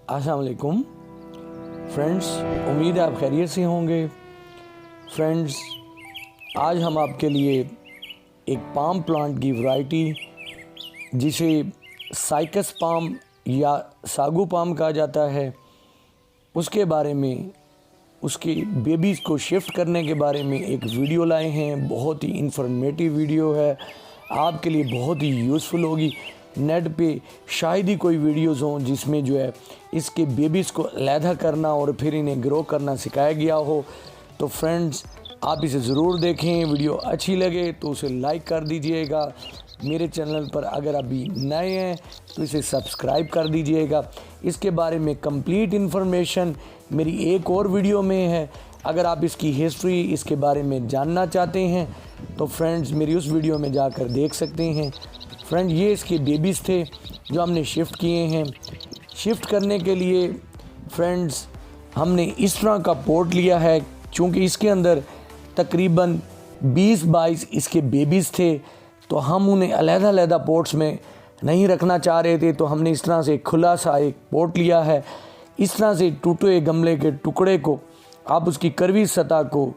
अस्सलाम वालेकुम फ्रेंड्स, उम्मीद है आप खैरियत से होंगे। फ्रेंड्स, आज हम आपके लिए एक पाम प्लांट की वैरायटी जिसे साइकस पाम या सागू पाम कहा जाता है, उसके बारे में, उसके बेबीज़ को शिफ्ट करने के बारे में एक वीडियो लाए हैं। बहुत ही इंफॉर्मेटिव वीडियो है, आपके लिए बहुत ही यूज़फुल होगी। नेट पे शायद ही कोई वीडियोज़ हों जिसमें जो है इसके बेबीज़ को अलहदा करना और फिर इन्हें ग्रो करना सिखाया गया हो। तो फ्रेंड्स, आप इसे ज़रूर देखें। वीडियो अच्छी लगे तो उसे लाइक कर दीजिएगा। मेरे चैनल पर अगर अभी नए हैं तो इसे सब्सक्राइब कर दीजिएगा। इसके बारे में कंप्लीट इन्फॉर्मेशन मेरी एक और वीडियो में है। अगर आप इसकी हिस्ट्री, इसके बारे में जानना चाहते हैं तो फ्रेंड्स मेरी उस वीडियो में जाकर देख सकते हैं। फ्रेंड, ये इसके बेबीज़ थे जो हमने शिफ्ट किए हैं। शिफ्ट करने के लिए फ्रेंड्स हमने इस तरह का पोर्ट लिया है, चूँकि इसके अंदर तकरीबन 20-22 इसके बेबीज़ थे, तो हम उन्हें अलग-अलग पोर्ट्स में नहीं रखना चाह रहे थे। तो हमने इस तरह से खुला सा एक पोर्ट लिया है। इस तरह से टूटे हुए गमले के टुकड़े को आप उसकी करवी सतह को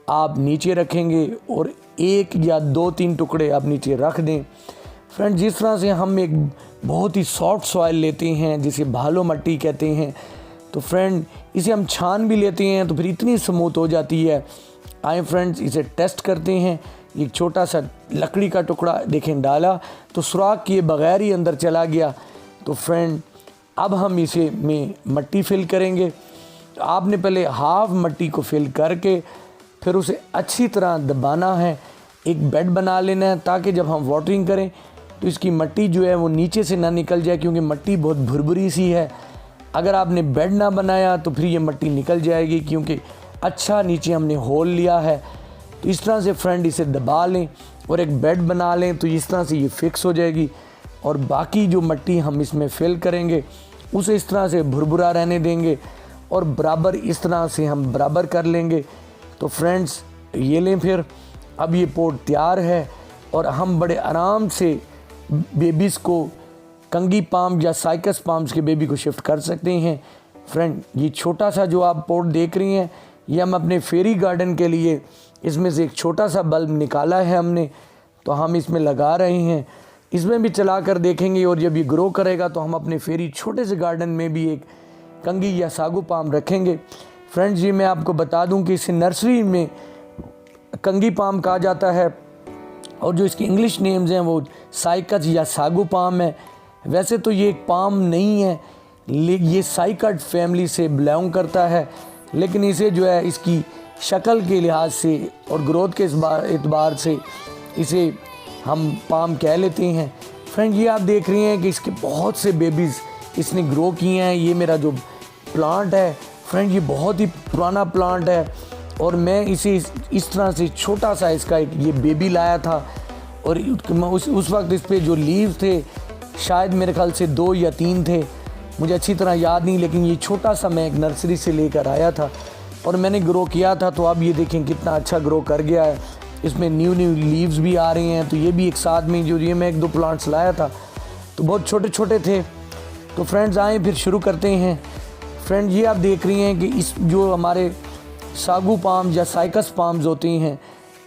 आप नीचे रखेंगे और 1 या 2-3 टुकड़े आप नीचे रख दें। फ्रेंड, जिस तरह से हम एक बहुत ही सॉफ्ट सॉइल लेते हैं जिसे भालो मट्टी कहते हैं, तो फ्रेंड इसे हम छान भी लेते हैं तो फिर इतनी स्मूथ हो जाती है। आए फ्रेंड्स, इसे टेस्ट करते हैं। एक छोटा सा लकड़ी का टुकड़ा देखें डाला तो सुराख किए बगैर ही अंदर चला गया। तो फ्रेंड अब हम इसे में मट्टी फिल करेंगे। तो आपने पहले हाफ मट्टी को फिल करके फिर उसे अच्छी तरह दबाना है। एक बेड बना लेना है ताकि जब हम वाटरिंग करें तो इसकी मट्टी जो है वो नीचे से ना निकल जाए, क्योंकि मट्टी बहुत भुरभुरी सी है। अगर आपने बेड ना बनाया तो फिर ये मट्टी निकल जाएगी, क्योंकि अच्छा नीचे हमने होल लिया है। तो इस तरह से फ्रेंड इसे दबा लें और एक बेड बना लें तो इस तरह से ये फिक्स हो जाएगी। और बाकी जो मट्टी हम इसमें फिल करेंगे उसे इस तरह से भुरभुरा रहने देंगे और बराबर इस तरह से हम बराबर कर लेंगे। तो फ्रेंड्स ये लें, फिर अब ये पोट तैयार है और हम बड़े आराम से बेबीज़ को कंगी पाम या साइकस पाम्स के बेबी को शिफ्ट कर सकते हैं। फ्रेंड, ये छोटा सा जो आप पोट देख रही हैं, ये हम अपने फेरी गार्डन के लिए इसमें से एक छोटा सा बल्ब निकाला है हमने, तो हम इसमें लगा रहे हैं। इसमें भी चला कर देखेंगे और जब ये ग्रो करेगा तो हम अपने फेरी छोटे से गार्डन में भी एक कंगी या सागू पाम रखेंगे। फ्रेंड्स, ये मैं आपको बता दूं कि इसे नर्सरी में कंगी पाम कहा जाता है और जो इसके इंग्लिश नेम्स हैं वो साइकस या सागू पाम है। वैसे तो ये एक पाम नहीं है, ये साइकड फैमिली से बिलोंग करता है, लेकिन इसे जो है इसकी शक्ल के लिहाज से और ग्रोथ के एतबार से इसे हम पाम कह लेते हैं। फ्रेंड, ये आप देख रहे हैं कि इसके बहुत से बेबीज़ इसने ग्रो किए हैं। ये मेरा जो प्लांट है फ्रेंड, ये बहुत ही पुराना प्लांट है और मैं इसे इस तरह से छोटा सा इसका एक ये बेबी लाया था और उस वक्त इस पे जो लीव्स थे शायद मेरे ख्याल से 2 या 3 थे, मुझे अच्छी तरह याद नहीं, लेकिन ये छोटा सा मैं एक नर्सरी से लेकर आया था और मैंने ग्रो किया था। तो अब ये देखें कितना अच्छा ग्रो कर गया है। इसमें न्यू लीव्स भी आ रही हैं। तो ये भी एक साथ में जो ये मैं 1-2 प्लांट्स लाया था तो बहुत छोटे छोटे थे। तो फ्रेंड्स आए फिर शुरू करते हैं। फ्रेंड, ये आप देख रही हैं कि इस जो हमारे सागू पाम या साइकस पाम्स होती हैं,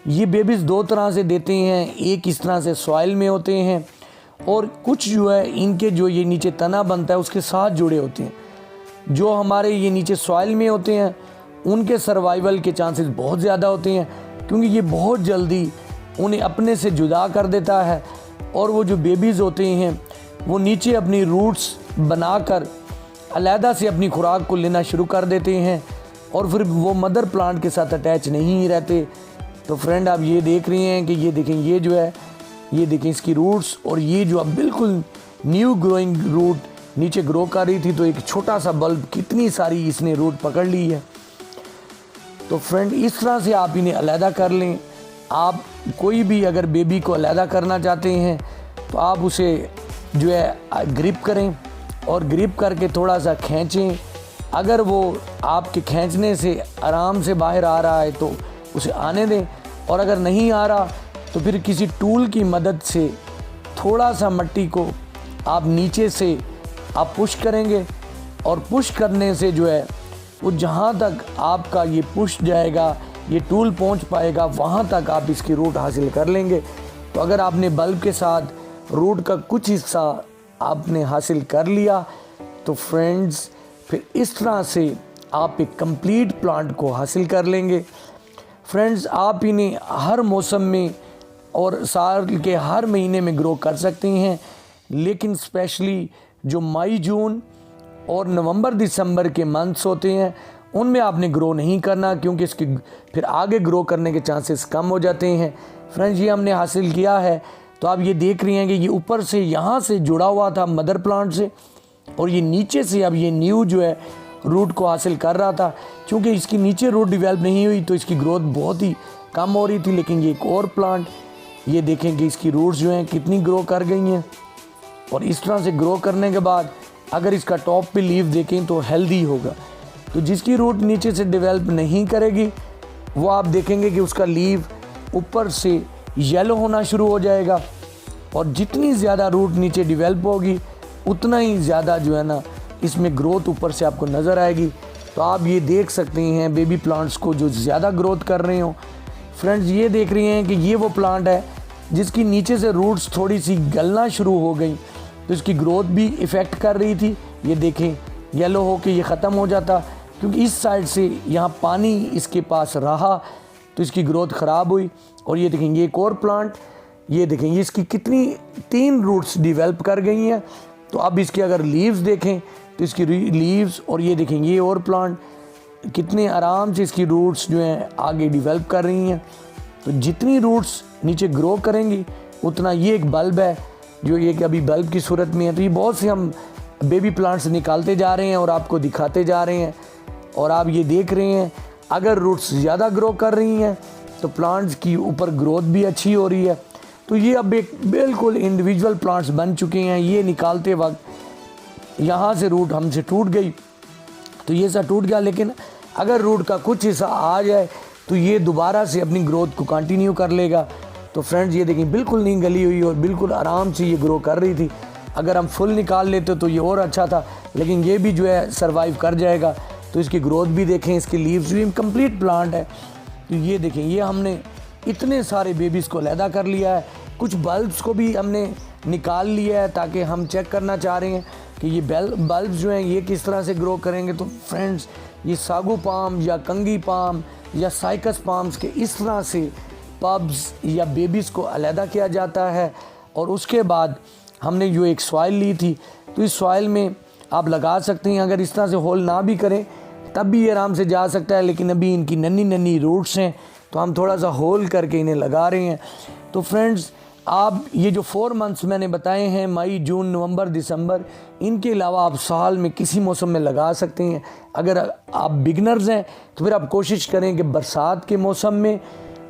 ये बेबीज़ 2 तरह से देते हैं। एक इस तरह से सॉइल में होते हैं और कुछ जो है इनके जो ये नीचे तना बनता है उसके साथ जुड़े होते हैं। जो हमारे ये नीचे सॉइल में होते हैं उनके सर्वाइवल के चांसेस बहुत ज़्यादा होते हैं, क्योंकि ये बहुत जल्दी उन्हें अपने से जुदा कर देता है और वो जो बेबीज़ होते हैं वो नीचे अपनी रूट्स बनाकर अलहदा से अपनी खुराक को लेना शुरू कर देते हैं और फिर वो मदर प्लांट के साथ अटैच नहीं रहते। तो फ्रेंड, आप ये देख रही हैं कि ये देखें, ये जो है ये देखें इसकी रूट्स, और ये जो अब बिल्कुल न्यू ग्रोइंग रूट नीचे ग्रो कर रही थी, तो एक छोटा सा बल्ब कितनी सारी इसने रूट पकड़ ली है। तो फ्रेंड, इस तरह से आप इन्हें अलहदा कर लें। आप कोई भी अगर बेबी को अलहदा करना चाहते हैं तो आप उसे जो है ग्रिप करें और ग्रिप करके थोड़ा सा खींचें। अगर वो आपके खींचने से आराम से बाहर आ रहा है तो उसे आने दें, और अगर नहीं आ रहा तो फिर किसी टूल की मदद से थोड़ा सा मट्टी को आप नीचे से आप पुश करेंगे और पुश करने से जो है वो जहाँ तक आपका ये पुश जाएगा, ये टूल पहुँच पाएगा, वहाँ तक आप इसकी रूट हासिल कर लेंगे। तो अगर आपने बल्ब के साथ रूट का कुछ हिस्सा आपने हासिल कर लिया तो फ्रेंड्स फिर इस तरह से आप एक कंप्लीट प्लांट को हासिल कर लेंगे। फ्रेंड्स, आप इन्हें हर मौसम में और साल के हर महीने में ग्रो कर सकते हैं, लेकिन स्पेशली जो मई, जून और नवंबर, दिसंबर के मंथ्स होते हैं उनमें आपने ग्रो नहीं करना, क्योंकि इसकी फिर आगे ग्रो करने के चांसेस कम हो जाते हैं। फ्रेंड्स, ये हमने हासिल किया है। तो आप ये देख रहे हैं कि ये ऊपर से यहाँ से जुड़ा हुआ था मदर प्लांट से, और ये नीचे से अब ये न्यू जो है रूट को हासिल कर रहा था। क्योंकि इसकी नीचे रूट डेवलप नहीं हुई तो इसकी ग्रोथ बहुत ही कम हो रही थी। लेकिन ये एक और प्लांट, ये देखें कि इसकी रूट्स जो हैं कितनी ग्रो कर गई हैं। और इस तरह से ग्रो करने के बाद अगर इसका टॉप पे लीव देखें तो हेल्दी होगा। तो जिसकी रूट नीचे से डेवलप नहीं करेगी वो आप देखेंगे कि उसका लीव ऊपर से येलो होना शुरू हो जाएगा, और जितनी ज़्यादा रूट नीचे डेवलप होगी उतना ही ज़्यादा जो है ना इसमें ग्रोथ ऊपर से आपको नज़र आएगी। तो आप ये देख सकते हैं बेबी प्लांट्स को जो ज़्यादा ग्रोथ कर रहे हो। फ्रेंड्स, ये देख रहे हैं कि ये वो प्लांट है जिसकी नीचे से रूट्स थोड़ी सी गलना शुरू हो गई, तो इसकी ग्रोथ भी इफ़ेक्ट कर रही थी। ये देखें येलो हो के ये ख़त्म हो जाता, क्योंकि इस साइड से यहाँ पानी इसके पास रहा तो इसकी ग्रोथ ख़राब हुई। और ये देखेंगे एक और प्लांट, ये देखेंगे इसकी कितनी 3 रूट्स डेवलप कर गई हैं। तो अब इसके अगर लीव्स देखें तो इसकी लीव्स, और ये देखेंगे ये और प्लांट कितने आराम से इसकी रूट्स जो हैं आगे डेवलप कर रही हैं। तो जितनी रूट्स नीचे ग्रो करेंगी उतना, ये एक बल्ब है जो ये कि अभी बल्ब की सूरत में है। तो ये बहुत से हम बेबी प्लांट्स निकालते जा रहे हैं और आपको दिखाते जा रहे हैं, और आप ये देख रहे हैं अगर रूट्स ज़्यादा ग्रो कर रही हैं तो प्लांट्स की ऊपर ग्रोथ भी अच्छी हो रही है। तो ये अब एक बिल्कुल इंडिविजुअल प्लांट्स बन चुके हैं। ये निकालते वक्त यहाँ से रूट हमसे टूट गई तो ये सा टूट गया, लेकिन अगर रूट का कुछ हिस्सा आ जाए तो ये दोबारा से अपनी ग्रोथ को कंटिन्यू कर लेगा। तो फ्रेंड्स, ये देखिए बिल्कुल नहीं गली हुई और बिल्कुल आराम से ये ग्रो कर रही थी। अगर हम फुल निकाल लेते तो ये और अच्छा था, लेकिन ये भी जो है सर्वाइव कर जाएगा। तो इसकी ग्रोथ भी देखें, इसके लीव्स भी कंप्लीट प्लांट है। तो ये देखें, ये हमने इतने सारे बेबीज़ को अलहदा कर लिया है। कुछ बल्ब्स को भी हमने निकाल लिया है ताकि हम चेक करना चाह रहे हैं कि ये बल्ब्स जो हैं ये किस तरह से ग्रो करेंगे। तो फ्रेंड्स, ये सागू पाम या कंगी पाम या साइकस पाम्स के इस तरह से पब्स या बेबीज़ को अलहदा किया जाता है। और उसके बाद हमने जो एक सॉइल ली थी, तो इस सॉइल में आप लगा सकते हैं। अगर इस तरह से होल ना भी करें तब भी ये आराम से जा सकता है, लेकिन अभी इनकी नन्ही नन्ही रूट्स हैं तो हम थोड़ा सा होल करके इन्हें लगा रहे हैं। तो फ्रेंड्स, आप ये जो 4 मंथ्स मैंने बताए हैं, मई, जून, नवंबर, दिसंबर, इनके अलावा आप साल में किसी मौसम में लगा सकते हैं। अगर आप बिगनर्स हैं तो फिर आप कोशिश करें कि बरसात के मौसम में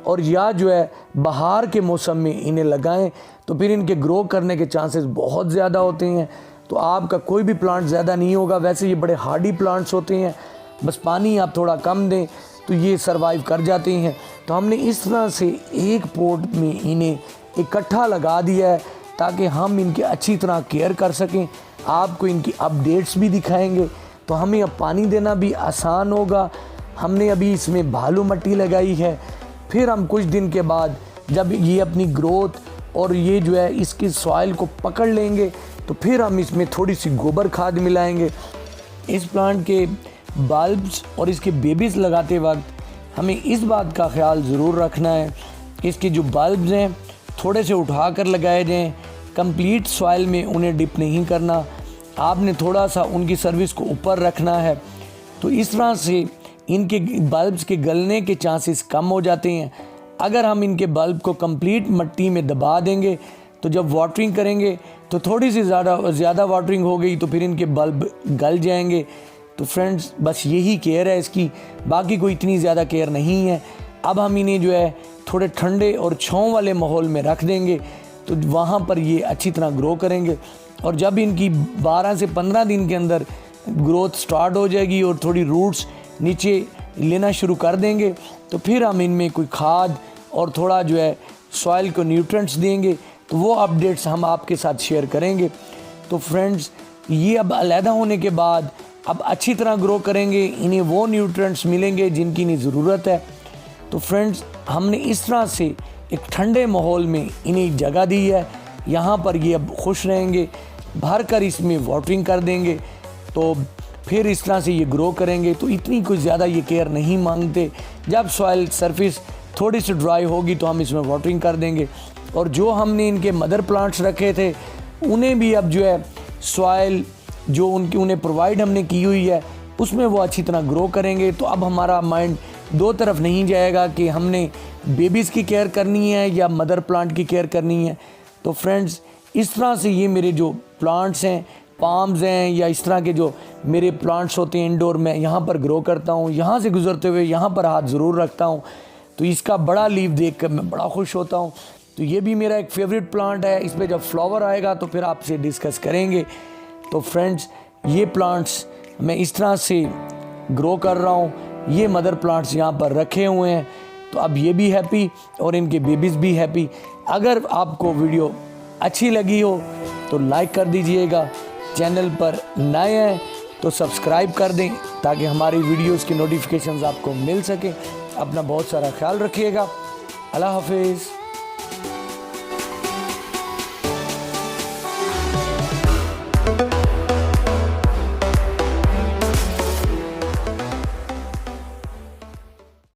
और या जो है बहार के मौसम में इन्हें लगाएं, तो फिर इनके ग्रो करने के चांसेस बहुत ज़्यादा होते हैं। तो आपका कोई भी प्लांट ज़्यादा नहीं होगा। वैसे ये बड़े हार्डी प्लांट्स होते हैं, बस पानी आप थोड़ा कम दें तो ये सरवाइव कर जाते हैं। तो हमने इस तरह से एक पॉट में इन्हें इकट्ठा लगा दिया है ताकि हम इनकी अच्छी तरह केयर कर सकें। आपको इनकी अपडेट्स भी दिखाएंगे, तो हमें अब पानी देना भी आसान होगा। हमने अभी इसमें भालू मिट्टी लगाई है, फिर हम कुछ दिन के बाद जब ये अपनी ग्रोथ और ये जो है इसकी सॉइल को पकड़ लेंगे तो फिर हम इसमें थोड़ी सी गोबर खाद मिलाएंगे। इस प्लांट के बल्ब्स और इसके बेबीज़ लगाते वक्त हमें इस बात का ख्याल ज़रूर रखना है, इसके जो बल्ब्स हैं थोड़े से उठा कर लगाए जाएँ, कंप्लीट सॉइल में उन्हें डिप नहीं करना। आपने थोड़ा सा उनकी सर्विस को ऊपर रखना है। तो इस तरह से इनके बल्ब्स के गलने के चांसेस कम हो जाते हैं। अगर हम इनके बल्ब को कंप्लीट मिट्टी में दबा देंगे तो जब वाटरिंग करेंगे तो थोड़ी सी ज़्यादा वाटरिंग हो गई तो फिर इनके बल्ब गल जाएंगे। तो फ्रेंड्स, बस यही केयर है इसकी, बाकी कोई इतनी ज़्यादा केयर नहीं है। अब हम इन्हें जो है थोड़े ठंडे और छाँव वाले माहौल में रख देंगे तो वहाँ पर ये अच्छी तरह ग्रो करेंगे। और जब इनकी 12 से 15 दिन के अंदर ग्रोथ स्टार्ट हो जाएगी और थोड़ी रूट्स नीचे लेना शुरू कर देंगे तो फिर हम इनमें कोई खाद और थोड़ा जो है सॉइल को न्यूट्रिएंट्स देंगे। तो वो अपडेट्स हम आपके साथ शेयर करेंगे। तो फ्रेंड्स, ये अब अलहदा होने के बाद अब अच्छी तरह ग्रो करेंगे, इन्हें वो न्यूट्रिएंट्स मिलेंगे जिनकी इन्हें ज़रूरत है। तो फ्रेंड्स, हमने इस तरह से एक ठंडे माहौल में इन्हें जगह दी है, यहाँ पर ये अब खुश रहेंगे। भर कर इसमें वाटरिंग कर देंगे तो फिर इस तरह से ये ग्रो करेंगे। तो इतनी कुछ ज़्यादा ये केयर नहीं मांगते। जब सॉइल सरफेस थोड़ी सी ड्राई होगी तो हम इसमें वाटरिंग कर देंगे। और जो हमने इनके मदर प्लांट्स रखे थे उन्हें भी अब जो है सॉइल जो उन्हें प्रोवाइड हमने की हुई है उसमें वो अच्छी तरह ग्रो करेंगे। तो अब हमारा माइंड दो तरफ नहीं जाएगा कि हमने बेबीज़ की केयर करनी है या मदर प्लांट की केयर करनी है। तो फ्रेंड्स, इस तरह से ये मेरे जो प्लांट्स हैं, पाम्स हैं या इस तरह के जो मेरे प्लांट्स होते हैं इंडोर में, यहाँ पर ग्रो करता हूँ। यहाँ से गुजरते हुए यहाँ पर हाथ ज़रूर रखता हूँ तो इसका बड़ा लीव देखकर मैं बड़ा खुश होता हूँ। तो ये भी मेरा एक फेवरेट प्लांट है। इस पर जब फ्लावर आएगा तो फिर आपसे डिस्कस करेंगे। तो फ्रेंड्स, ये प्लांट्स मैं इस तरह से ग्रो कर रहा हूँ। ये मदर प्लांट्स यहाँ पर रखे हुए हैं। तो अब ये भी हैप्पी और इनके बेबीज़ भी हैप्पी। अगर आपको वीडियो अच्छी लगी हो तो लाइक कर दीजिएगा। चैनल पर नए हैं तो सब्सक्राइब कर दें ताकि हमारी वीडियोस की नोटिफिकेशंस आपको मिल सके। अपना बहुत सारा ख्याल रखिएगा। अल्लाह हाफिज़।